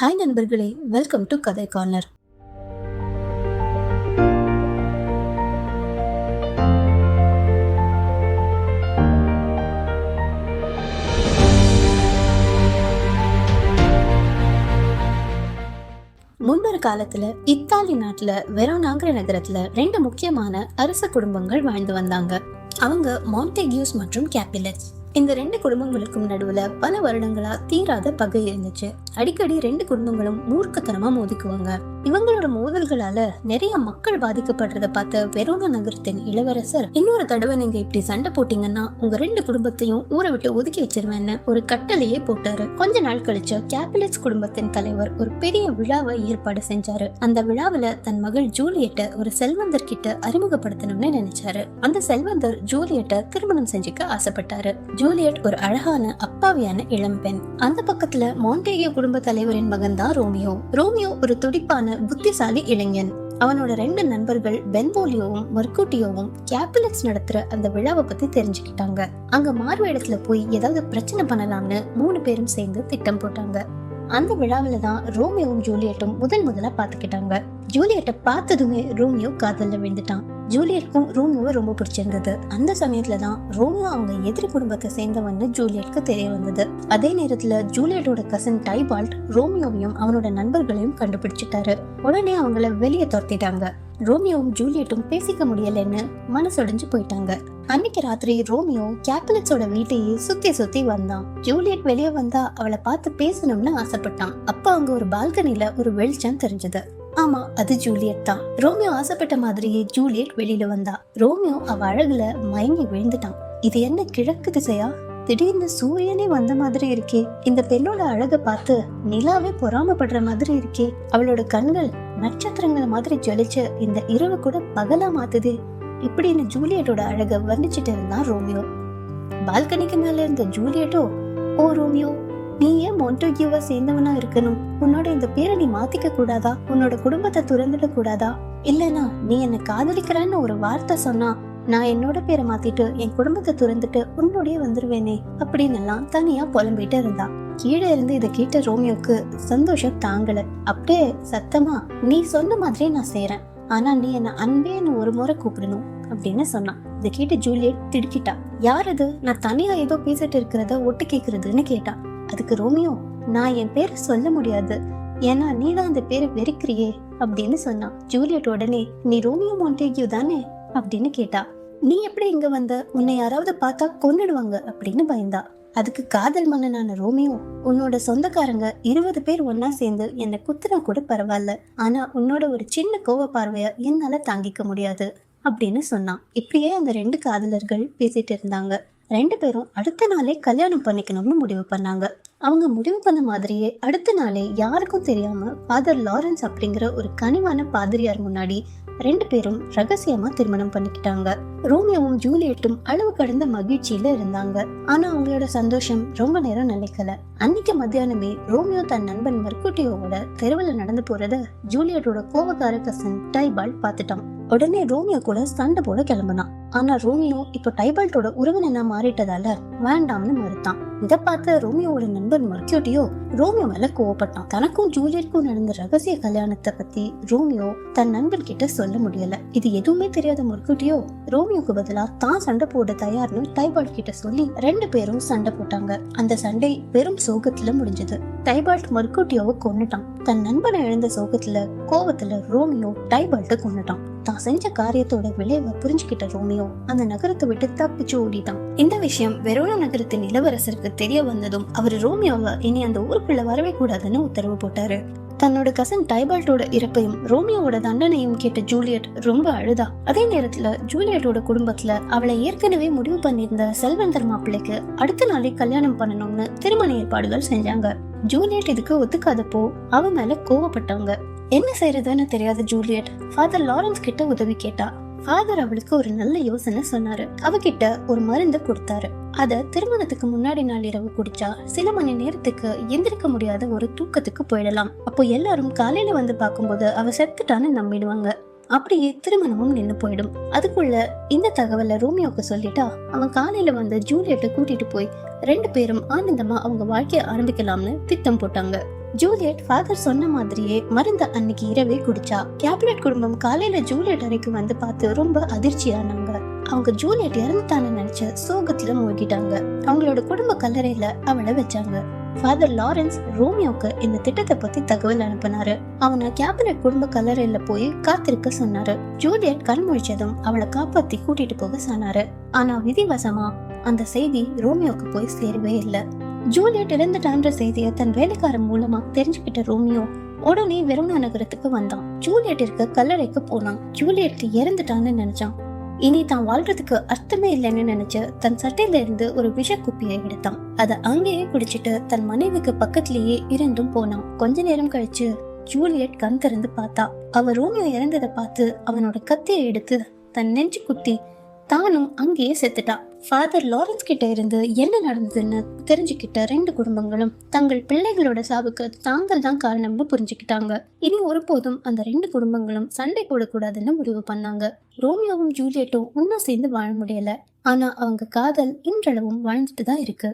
Hi நண்பர்களே, welcome to கதை corner. முன்னொரு காலத்துல இத்தாலி நாட்டுல வெரோனாங்கிற நகரத்துல ரெண்டு முக்கியமான அரச குடும்பங்கள் வாழ்ந்து வந்தாங்க. அவங்க மான்டேகியூஸ் மற்றும் கேபிலட்ஸ். இந்த ரெண்டு குடும்பங்களுக்கும் நடுவுல பல வருடங்களா தீராத பகை இருந்துச்சு. அடிக்கடி ரெண்டு குடும்பங்களும் மூர்க்கத்தனமா மோதிக்குவாங்க. இவங்களோட மோதல்களால நிறைய மக்கள் பாதிக்கப்படுறத பார்த்த வெரோனா நகரத்தின் இளவரசர், இன்னொரு தடவை நீங்க இப்படி சண்டை போட்டீங்கன்னா உங்க ரெண்டு குடும்பத்தையும் ஊரை விட்டு ஒதுக்கி வச்சிருவேன்னு ஒரு கட்டளையே போட்டாரு. கொஞ்ச நாள் கழிச்சு கேபிலட்ஸ் குடும்பத்தின் தலைவர் ஒரு பெரிய விழாவை ஏற்பாடு செஞ்சாரு. அந்த விழாவில தன் மகள் ஜூலியட்ட ஒரு செல்வந்தர் கிட்ட அறிமுகப்படுத்தணும்னு நினைச்சாரு. அந்த செல்வந்தர் ஜூலியட்ட திருமணம் செஞ்சுக்க ஆசைப்பட்டாரு. ஜூலியட் ஒரு அழகான அப்பாவியான இளம்பெண். அந்த பக்கத்துல மான்டேகியோ குடும்ப தலைவரின் மகன் தான் ரோமியோ. ரோமியோ ஒரு துடிப்பான புத்திசாலி இளைஞன். அவனோட ரெண்டு நண்பர்கள் பென்போலியோவும் மர்கூட்டியோவும் கேபிலட்ஸ் நடத்துற அந்த விழாவை பத்தி தெரிஞ்சுக்கிட்டாங்க. அங்க மார்வேடத்துல போய் ஏதாவது பிரச்சனை பண்ணலாம்னு 3 பேரும் சேர்ந்து திட்டம் போட்டாங்க. அந்த விழாவில தான் ரோமியோவும் ஜூலியட்டும் முதலா பாத்துக்கிட்டாங்க. ஜூலியட்டை பார்த்ததுமே ரோமியோ காதல்ல விழுந்துட்டான். ஜூலியட்க்கும் ரோமியோவை ரொம்ப பிடிச்சிருந்தது. அந்த சமயத்துலதான் ரோமியோ அவங்க எதிரி குடும்பத்தை சேர்ந்தவன்னு ஜூலியட்க்கு தெரிய வந்தது. அதே நேரத்துல ஜூலியட்டோட கசின் டைபால்ட் ரோமியோவையும் அவனோட நண்பர்களையும் கண்டுபிடிச்சிட்டாரு. உடனே அவங்கள வெளியே துரத்திட்டாங்க. ரோமியோவும் ஜூலியட்டும் பேசிக்க முடியலன்னு மனசொடைஞ்சு போயிட்டாங்க. அன்னைக்கு ராத்திரி ரோமியோ கேபிலட்ஸோட வீட்டையே சுத்தி வந்தான். ஜூலியட் வெளியே வந்தா அவளை பார்த்து பேசணும்னு ஆசைப்பட்டான். அப்ப அங்க ஒரு பால்கனில ஒரு வெளிச்சம் தெரிஞ்சது. ஆமா, அது ஜூலியட் தான். ரோமியோ ஆசைப்பட்ட மாதிரியே ஜூலியட் வெளியில வந்தா. ரோமியோ அவ அழகுல மயங்கி விழுந்துட்டான். இது என்ன கிழக்கு திசையா? திடீர்னு சூரியனே வந்த மாதிரி இருக்கே. இந்த பெண்ணோட அழக பார்த்து நிலாவே பொறாமப்படுற மாதிரி இருக்கே. அவளோட கண்கள் நட்சத்திரங்கள் மாதிரி ஜொலிச்சு இந்த இரவு கூட பகலா மாத்துது. இப்படின்னு ஜூலியட்டோட அழக வர்ணிச்சுட்டு இருந்தான் ரோமியோ. பால்கனிக்கு மேல இருந்த ஜூலியட்டோ, ஓ ரோமியோ, நீ ஏன் மான்டேகியூவை சேர்ந்தவனா இருக்கணும்? உன்னோட இந்த பேரை நீ மாத்திக்க கூடாதா? உன்னோட குடும்பத்தை துறந்துட கூடாதா? இல்லனா நீ என்ன காதலிக்கிறன்னு ஒரு வார்த்தை சொன்னா நான் என்னோட பேரை மாத்திட்டு என் குடும்பத்தை துறந்துட்டு உன்னோடய வந்துருவேனே அப்படின்னு எல்லாம் தனியா புலம்பிட்டு இருந்தா. கீழே இருந்து இதை கேட்ட ரோமியோக்கு சந்தோஷம் தாங்கல. அப்படியே சத்தமா, நீ சொன்ன மாதிரி நான் செய்யறேன், ஆனா நீ என்ன அன்பேன்னு ஒரு முறை கூப்பிடணும் அப்படின்னு சொன்னான். இதை கேட்டு ஜூலியட் திடுக்கிட்டா. யார் அது? நான் தனியா ஏதோ பேசிட்டு இருக்கிறத ஒட்டு கேக்குறதுன்னு கேட்டா. அதுக்கு ரோமியோ, நான் என் பேரை சொல்ல முடியாது, ஏன்னா நீதான் அந்த பேரை வெறுக்கிறியே அப்படின்னு சொன்னான். ஜூலியட் உடனே, நீ ரோமியோ மான்டேகியூ தானே அப்படின்னு கேட்டா. நீ எப்படி இங்க வந்த? உன்னை யாராவது பார்த்தா கொன்னுடுவாங்க அப்படின்னு பயந்தா. அதுக்கு காதல் மன்னனான ரோமியோ, உன்னோட சொந்தக்காரங்க 20 பேர் ஒன்னா சேர்ந்து என்னை குத்துனா கூட பரவாயில்ல, ஆனா உன்னோட ஒரு சின்ன கோவ பார்வைய என்னால தாங்கிக்க முடியாது அப்படின்னு சொன்னான். இப்படியே அந்த 2 காதலர்கள் பேசிட்டு இருந்தாங்க. 2 பேரும் அடுத்த நாளே கல்யாணம் பண்ணிக்கணும்னு முடிவு பண்ணாங்க. அவங்க முடிவு பண்ண மாதிரியே அடுத்த நாளே யாருக்கும் தெரியாம ஃபாதர் லாரன்ஸ் அப்படிங்கிற ஒரு கனிவான பாதிரியார் முன்னாடி 2 பேரும் ரகசியமா திருமணம் பண்ணிக்கிட்டாங்க. ரோமியோவும் ஜூலியட்டும் அளவு கடந்த மகிழ்ச்சியில இருந்தாங்க. ஆனா அவங்களோட சந்தோஷம் ரொம்ப நேரம் நிலைக்கல. அன்னைக்கு மத்தியானமே ரோமியோ தன் நண்பன் மர்கூட்டியோவோட தெருவில் நடந்து போறத ஜூலியட்டோட கோபக்கார கசன் டைபால்ட் பார்த்துட்டான். உடனே ரோமியோ கூட சண்டை போட கிளம்பினான். ஆனா ரோமியோ இப்ப டைபால்ட்டோட உறவினனா மாறிட்டதால வேண்டாம்னு மறுத்தான். இதை பார்த்த ரோமியோட நண்பன் மர்கூட்டியோ ரோமியோ மேல கோவப்பட்டான். தனக்கும் ஜூலியட்க்கும் நடந்த ரகசிய கல்யாணத்தை பத்தி ரோமியோ தன் நண்பன் கிட்ட சொல்ல முடியல. இது எதுவுமே தெரியாத மர்கூட்டியோ ரோமியோக்கு பதிலா தான் சண்டை போட தயார்னு டைபால்ட் கிட்ட சொல்லி 2 பேரும் சண்டை போட்டாங்க. அந்த சண்டை பெரும் சோகத்துல முடிஞ்சது. டைபால்ட் மர்கூட்டியோவை கொன்னுட்டான். தன் நண்பனை இழந்த சோகத்துல கோவத்துல ரோமியோ டைபால்ட்ட கொன்னுட்டான். தான் செஞ்ச காரியத்தோட விளைவை புரிஞ்சுக்கிட்ட ரோமியோ அந்த நகரத்தை விட்டு தப்பிச்சு ஓடிட்டான். இந்த விஷயம் வெரோனா நகரத்தின் இளவரசருக்கு தெரிய வந்ததும் அவர் ரோமியோவை இனி அந்த ஊருக்குள்ள வரவே கூடாதுன்னு உத்தரவு போட்டாரு. தன்னோட கசன் டைபால்ட்டோட இறப்பையும் ரோமியோவோட தண்டனையும் கேட்ட ஜூலியட் ரொம்ப அழுதா. அதே நேரத்துல ஜூலியட்டோட குடும்பத்துல அவளை ஏற்கனவே முடிவு பண்ணியிருந்த செல்வந்தர் மாப்பிள்ளைக்கு அடுத்த நாளே கல்யாணம் பண்ணணும்னு திருமண ஏற்பாடுகள் செஞ்சாங்க. ஜூலியட் இதுக்கு ஒத்துக்காதப்போ அவ மேல கோவப்பட்டாங்க. என்ன செய்யறதுன்னு தெரியாத ஜூலியட் ஃபாதர் லாரன்ஸ் கிட்ட உதவி கேட்டா. ஃபாதர் அவளுக்கு ஒரு நல்ல யோசனை சொன்னாரு. அவகிட்ட ஒரு மருந்து கொடுத்தாரு. அத திருமணத்துக்கு முன்னாடி நாள் இரவு குடிச்சா சில மணி நேரத்துக்கு எந்திரிக்க முடியாத ஒரு தூக்கத்துக்கு போயிடலாம். அப்போ எல்லாரும் காலையில வந்து பார்க்கும்போது அவ செத்துட்டான்னு நம்பிடுவாங்க. அப்படியே திருமணமும் நின்னு போயிடும். அதுக்குள்ள இந்த தகவலை ரோமியோக்கு சொல்லிட்டா அவன் காலையில வந்து ஜூலியட்டை கூட்டிட்டு போய் 2 பேரும் ஆனந்தமா அவங்க வாழ்க்கைய ஆரம்பிக்கலாம்னு திட்டம் போட்டாங்க. ஜூலியட் ஃபாதர் சொன்ன மாதிரியே மருந்த அன்னைக்கு இரவே குடிச்சா. கேப்லெட் குடும்பம் காலையில ஜூலியட் அறைக்கு வந்து பார்த்து ரொம்ப அதிர்ச்சியானாங்க. அவங்க ஜூலியட் இறந்துட்டான்னு நினைச்சு சோகத்துல மூழ்கிட்டாங்க. அவங்களோட குடும்ப கல்லறையில அவளை வச்சாங்க. ஃபாதர் லாரன்ஸ் ரோமியோக்கு இந்த திட்டத்தை பத்தி தகவல் அனுப்பினாரு. அவனை கேப்லெட் குடும்ப கல்லறையில போய் காத்திருக்க சொன்னாரு. ஜூலியட் கண் முழிச்சதும் அவளை காப்பாத்தி கூட்டிட்டு போக சொன்னாரு. ஆனா விதிவசமா அந்த செய்தி ரோமியோக்கு போய் சேரவே இல்லை. ஜூலியட் இறந்துட்டான்ற செய்தியை தன் வேலைக்காரன் மூலமா தெரிஞ்சுக்கிட்ட ரோமியோ உடனே வெரோனா நகரத்துக்கு வந்தான். ஜூலியட் இருக்க கல்லறைக்கு போனான். ஜூலியட் இறந்துட்டான்னு நினைச்சான். இனி தான் வாழ்றதுக்கு அர்த்தமே இல்லைன்னு நினைச்சு தன் சட்டையில இருந்து ஒரு விஷ குப்பியை எடுத்தான். அதை அங்கேயே குடிச்சிட்டு தன் மனைவிக்கு பக்கத்திலேயே இருந்தும் போனான். கொஞ்ச நேரம் கழிச்சு ஜூலியட் கண் திறந்து பார்த்தா. அவ ரோமியோ இறந்ததை பார்த்து அவனோட கத்தியை எடுத்து தன் நெஞ்சு குத்தி தானும் அங்கேயே செத்துட்டான். ஃபாதர் லாரன்ஸ் கிட்ட இருந்து என்ன நடந்ததுன்னு தெரிஞ்சுக்கிட்ட ரெண்டு குடும்பங்களும் தங்கள் பிள்ளைகளோட சாவுக்கு தாங்கள் தான் காரணம்னு புரிஞ்சுக்கிட்டாங்க. இனி ஒருபோதும் அந்த ரெண்டு குடும்பங்களும் சண்டை போடக்கூடாதுன்னு முடிவு பண்ணாங்க. ரோமியோவும் ஜூலியட்டும் ஒன்னா சேர்ந்து வாழ முடியல. ஆனா அவங்க காதல் இன்றளவும் வாழ்ந்துட்டு தான் இருக்கு.